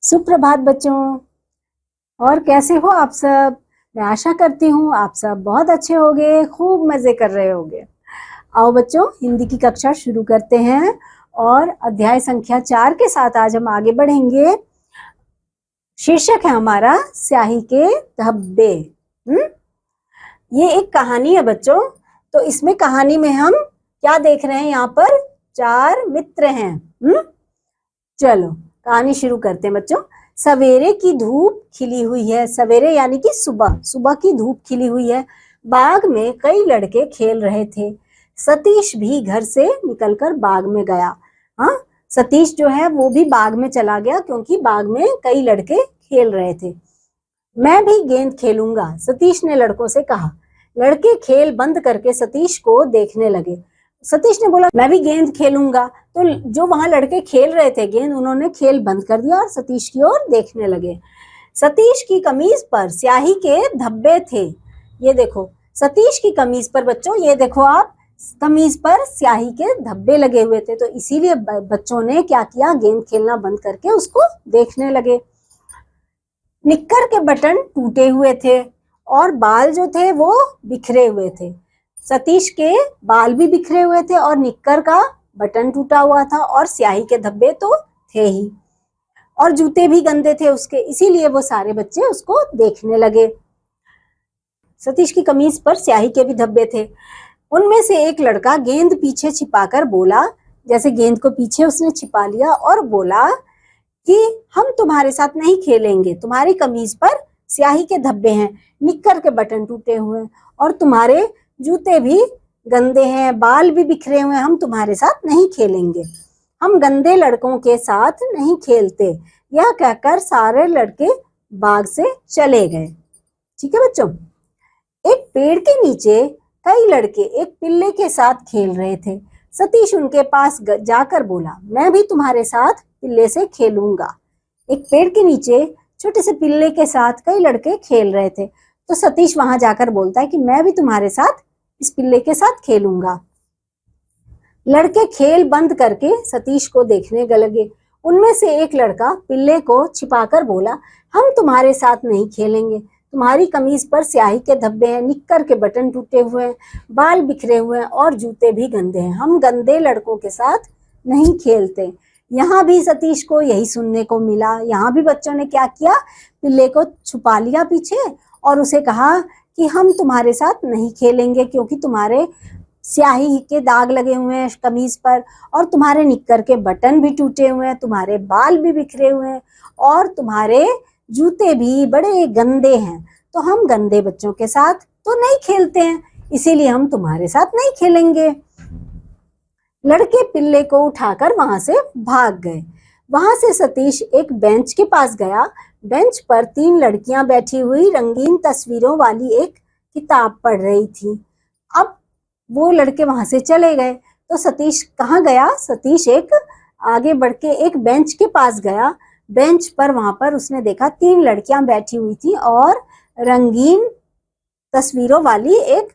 सुप्रभात बच्चों। और कैसे हो आप सब? मैं आशा करती हूँ आप सब बहुत अच्छे होंगे, खूब मजे कर रहे होंगे। आओ बच्चों, हिंदी की कक्षा शुरू करते हैं और अध्याय संख्या 4 के साथ आज हम आगे बढ़ेंगे। शीर्षक है हमारा स्याही के धब्बे। ये एक कहानी है बच्चों। तो इसमें कहानी में हम क्या देख रहे हैं? यहाँ पर 4 मित्र हैं। चलो कहानी शुरू करते हैं बच्चों। सवेरे की धूप खिली हुई है। सवेरे यानी कि सुबह, सुबह की धूप खिली हुई है। बाग में कई लड़के खेल रहे थे। सतीश भी घर से निकलकर बाग में गया। हाँ, सतीश जो है वो भी बाग में चला गया क्योंकि बाग में कई लड़के खेल रहे थे। मैं भी गेंद खेलूंगा, सतीश ने लड़कों से कहा। लड़के खेल बंद करके सतीश को देखने लगे। सतीश ने बोला मैं भी गेंद खेलूंगा। तो जो वहां लड़के खेल रहे थे गेंद, उन्होंने खेल बंद कर दिया और सतीश की ओर देखने लगे। सतीश की कमीज पर स्याही के धब्बे थे। ये देखो सतीश की कमीज पर बच्चों, ये देखो आप, कमीज पर स्याही के धब्बे लगे हुए थे। तो इसीलिए बच्चों ने क्या किया, गेंद खेलना बंद करके उसको देखने लगे। निक्कर के बटन टूटे हुए थे और बाल जो थे वो बिखरे हुए थे। सतीश के बाल भी बिखरे हुए थे और निक्कर का बटन टूटा हुआ था और स्याही के धब्बे तो थे ही, और जूते भी गंदे थे उसके। इसीलिए वो सारे बच्चे उसको देखने लगे। सतीश की कमीज पर स्याही के भी धब्बे थे। उनमें से एक लड़का गेंद पीछे छिपाकर बोला, जैसे गेंद को पीछे उसने छिपा लिया और बोला कि हम तुम्हारे साथ नहीं खेलेंगे, तुम्हारी कमीज पर स्याही के धब्बे हैं, निक्कर के बटन टूटे हुए हैं और तुम्हारे जूते भी गंदे हैं, बाल भी बिखरे हुए हैं, हम तुम्हारे साथ नहीं खेलेंगे, हम गंदे लड़कों के साथ नहीं खेलते। यह कहकर सारे लड़के बाग से चले गए। ठीक है बच्चों। एक पेड़ के नीचे कई लड़के एक पिल्ले के साथ खेल रहे थे। सतीश उनके पास जाकर बोला, मैं भी तुम्हारे साथ पिल्ले से खेलूंगा। एक पेड़ के नीचे छोटे से पिल्ले के साथ कई लड़के खेल रहे थे। तो सतीश वहां जाकर बोलता है कि मैं भी तुम्हारे साथ इस पिल्ले के साथ खेलूंगा। लड़के खेल बंद करके सतीश को देखने लगे। उनमें से एक लड़का पिल्ले को छिपाकर बोला, हम तुम्हारे साथ नहीं खेलेंगे, तुम्हारी कमीज पर स्याही के धब्बे हैं, निक्कर के बटन टूटे हुए हैं, बाल बिखरे हुए हैं और जूते भी गंदे हैं, हम गंदे लड़कों के साथ नहीं खेलते। यहाँ भी सतीश को यही सुनने को मिला। यहाँ भी बच्चों ने क्या किया, पिल्ले को छुपा लिया पीछे और उसे कहा कि हम तुम्हारे साथ नहीं खेलेंगे क्योंकि तुम्हारे स्याही के दाग लगे हुए हैं कमीज पर और तुम्हारे निक्कर के बटन भी टूटे हुए हैं, तुम्हारे बाल भी बिखरे हुए हैं और तुम्हारे जूते भी बड़े गंदे हैं। तो हम गंदे बच्चों के साथ तो नहीं खेलते हैं, इसीलिए हम तुम्हारे साथ नहीं खेलेंगे। लड़के पिल्ले को उठाकर वहां से भाग गए। वहां से सतीश एक बेंच के पास गया। बेंच पर 3 लड़कियां बैठी हुई रंगीन तस्वीरों वाली एक किताब पढ़ रही थी। अब वो लड़के वहां से चले गए। तो सतीश कहाँ गया? सतीश एक आगे बढ़ के एक बेंच के पास गया। बेंच पर वहां पर उसने देखा 3 लड़कियां बैठी हुई थी और रंगीन तस्वीरों वाली एक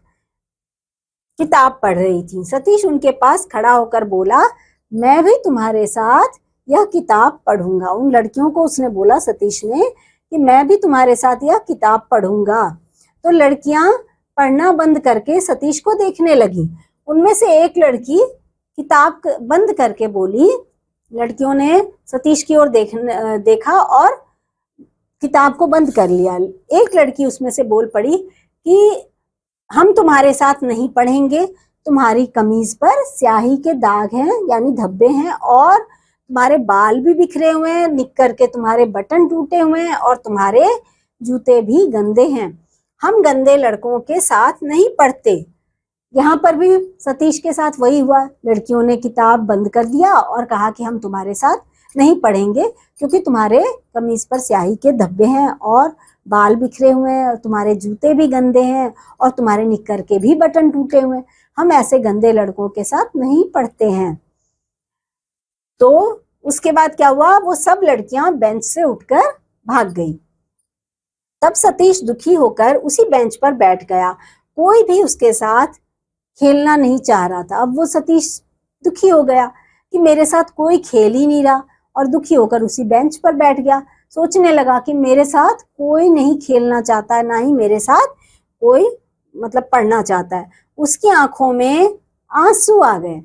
किताब पढ़ रही थी। सतीश उनके पास खड़ा होकर बोला, मैं भी तुम्हारे साथ यह किताब पढ़ूंगा। उन लड़कियों को उसने बोला सतीश ने कि मैं भी तुम्हारे साथ यह किताब पढ़ूंगा। तो लड़कियां पढ़ना बंद करके सतीश को देखने लगी। उनमें से एक लड़की किताब बंद करके बोली, लड़कियों ने सतीश की ओर देखा और किताब को बंद कर लिया। एक लड़की उसमें से बोल पड़ी कि हम तुम्हारे साथ नहीं पढ़ेंगे, तुम्हारी कमीज पर स्याही के दाग हैं यानी धब्बे हैं और तुम्हारे बाल भी बिखरे हुए हैं, निक्कर के तुम्हारे बटन टूटे हुए हैं और तुम्हारे जूते भी गंदे हैं, हम गंदे लड़कों के साथ नहीं पढ़ते। यहाँ पर भी सतीश के साथ वही हुआ। लड़कियों ने किताब बंद कर दिया और कहा कि हम तुम्हारे साथ नहीं पढ़ेंगे क्योंकि तुम्हारे कमीज पर स्याही के धब्बे हैं और बाल बिखरे हुए हैं और तुम्हारे जूते भी गंदे हैं और तुम्हारे निक्कर के भी बटन टूटे हुए हैं, हम ऐसे गंदे लड़कों के साथ नहीं पढ़ते हैं। तो उसके बाद क्या हुआ, वो सब लड़कियां बेंच से उठकर भाग गई। तब सतीश दुखी होकर उसी बेंच पर बैठ गया। कोई भी उसके साथ खेलना नहीं चाह रहा था। अब वो सतीश दुखी हो गया कि मेरे साथ कोई खेल ही नहीं रहा और दुखी होकर उसी बेंच पर बैठ गया। सोचने लगा कि मेरे साथ कोई नहीं खेलना चाहता है, ना ही मेरे साथ कोई मतलब पढ़ना चाहता है। उसकी आंखों में आंसू आ गए।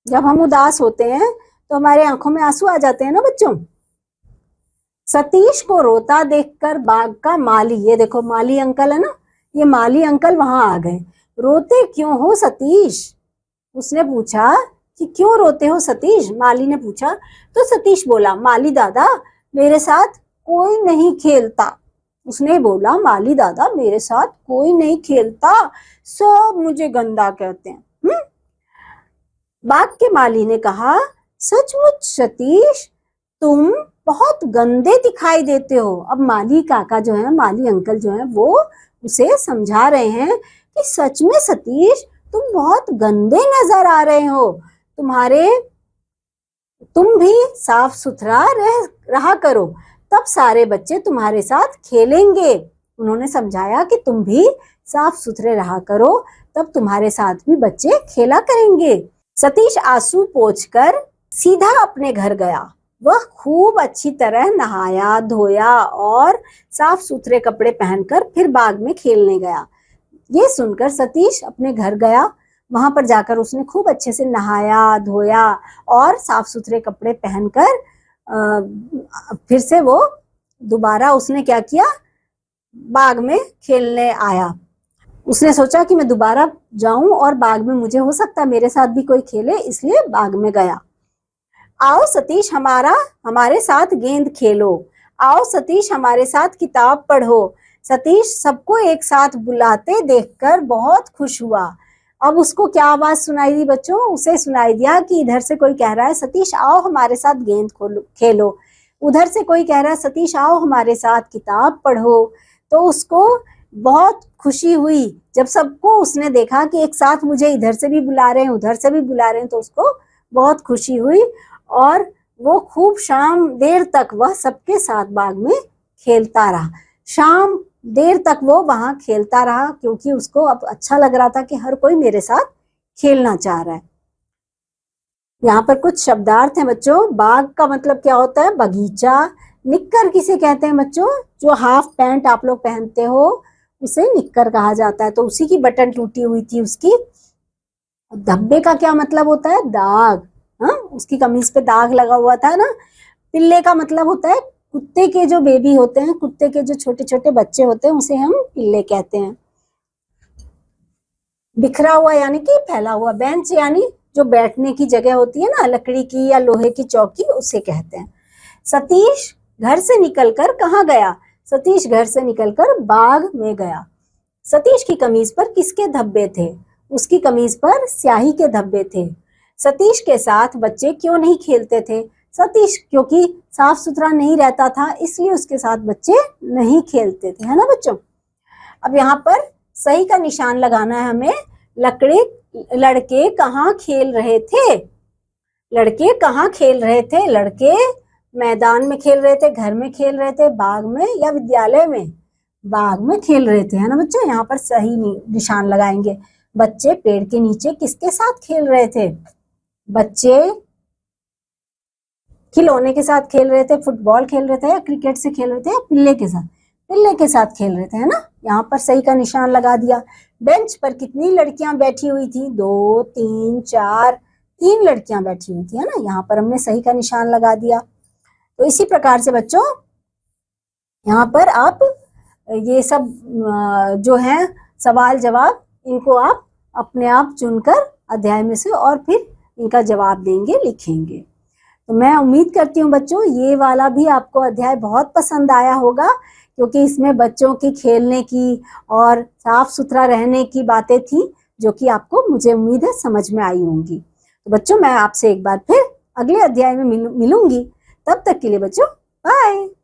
जब हम उदास होते हैं तो हमारे आंखों में आंसू आ जाते हैं ना बच्चों। सतीश को रोता देखकर बाग का माली, ये देखो माली अंकल है ना, ये माली अंकल वहां आ गए। रोते क्यों हो सतीश? उसने पूछा कि क्यों रोते हो सतीश? माली ने पूछा। तो सतीश बोला, माली दादा मेरे साथ कोई नहीं खेलता। उसने बोला, माली दादा मेरे साथ कोई नहीं खेलता, सब मुझे गंदा कहते हैं। बाग के माली ने कहा, सचमुच सतीश तुम बहुत गंदे दिखाई देते हो। अब माली काका जो है, माली अंकल जो है, वो उसे समझा रहे हैं कि सच में सतीश तुम बहुत गंदे नजर आ रहे हो। तुम भी साफ सुथरा रहा करो, तब सारे बच्चे तुम्हारे साथ खेलेंगे। उन्होंने समझाया कि तुम भी साफ सुथरे रहा करो, तब तुम्हारे साथ भी बच्चे खेला करेंगे। सतीश आंसू पोंछकर सीधा अपने घर गया। वह खूब अच्छी तरह नहाया धोया और साफ सुथरे कपड़े पहनकर फिर बाग में खेलने गया। ये सुनकर सतीश अपने घर गया। वहां पर जाकर उसने खूब अच्छे से नहाया धोया और साफ सुथरे कपड़े पहनकर फिर से वो दोबारा उसने क्या किया, बाग में खेलने आया। उसने सोचा कि मैं दोबारा जाऊं और बाग में मुझे हो सकता है मेरे साथ भी कोई खेले, इसलिए बाग में गया। आओ सतीश हमारे साथ गेंद खेलो, आओ सतीश हमारे साथ किताब पढ़ो। सतीश सबको एक साथ बुलाते देखकर बहुत खुश हुआ। अब उसको क्या आवाज सुनाई दी बच्चों? उसे सुनाई दिया कि इधर से कोई कह रहा है, सतीश आओ हमारे साथ गेंद खेलो। उधर से कोई कह रहा है, सतीश आओ हमारे साथ किताब पढ़ो। तो उसको बहुत खुशी हुई जब सबको उसने देखा कि एक साथ मुझे इधर से भी बुला रहे हैं उधर से भी बुला रहे हैं, तो उसको बहुत खुशी हुई और वो खूब शाम देर तक वह सबके साथ बाग में खेलता रहा। शाम देर तक वो वहां खेलता रहा क्योंकि उसको अब अच्छा लग रहा था कि हर कोई मेरे साथ खेलना चाह रहा है। यहाँ पर कुछ शब्दार्थ हैं बच्चों। बाग का मतलब क्या होता है? बगीचा। निक्कर किसे कहते हैं बच्चों? जो हाफ पैंट आप लोग पहनते हो उसे निक्कर कहा जाता है। तो उसी की बटन टूटी हुई थी उसकी। धब्बे का क्या मतलब होता है? दाग। हाँ, उसकी कमीज पे दाग लगा हुआ था ना। पिल्ले का मतलब होता है कुत्ते के जो बेबी होते हैं, कुत्ते के जो छोटे छोटे बच्चे होते हैं, उसे हम पिल्ले कहते हैं। बिखरा हुआ यानी कि फैला हुआ। बेंच यानी जो बैठने की जगह होती है ना, लकड़ी की या लोहे की चौकी, उसे कहते हैं। सतीश घर से निकलकर कहाँ गया? सतीश घर से निकलकर बाग में गया। सतीश की कमीज पर किसके धब्बे थे? उसकी कमीज पर स्याही के धब्बे थे। सतीश के साथ बच्चे क्यों नहीं खेलते थे? सतीश क्योंकि साफ सुथरा नहीं रहता था, इसलिए उसके साथ बच्चे नहीं खेलते थे, है ना बच्चों। अब यहाँ पर सही का निशान लगाना है हमें। लड़के कहाँ खेल रहे थे? लड़के कहाँ खेल रहे थे? लड़के मैदान में खेल रहे थे, घर में खेल रहे थे, बाग में या विद्यालय में? बाग में खेल रहे थे, है ना बच्चों। यहाँ पर सही निशान लगाएंगे। बच्चे पेड़ के नीचे किसके साथ खेल रहे थे? बच्चे खिलौने के साथ खेल रहे थे, फुटबॉल खेल रहे थे या क्रिकेट से खेल रहे थे या पिल्ले के साथ? पिल्ले के साथ खेल रहे थे, है ना। यहाँ पर सही का निशान लगा दिया। बेंच पर कितनी लड़कियां बैठी हुई थी? 2 3 4 3 लड़कियां बैठी हुई थी, है ना। यहाँ पर हमने सही का निशान लगा दिया। तो इसी प्रकार से बच्चों यहाँ पर आप ये सब जो है सवाल जवाब, इनको आप अपने आप चुनकर अध्याय में से और फिर इनका जवाब देंगे, लिखेंगे। तो मैं उम्मीद करती हूँ बच्चों ये वाला भी आपको अध्याय बहुत पसंद आया होगा, क्योंकि इसमें बच्चों की खेलने की और साफ सुथरा रहने की बातें थी, जो कि आपको मुझे उम्मीद है समझ में आई होंगी। तो बच्चों मैं आपसे एक बार फिर अगले अध्याय में मिलूंगी। तब तक के लिए बच्चों बाय।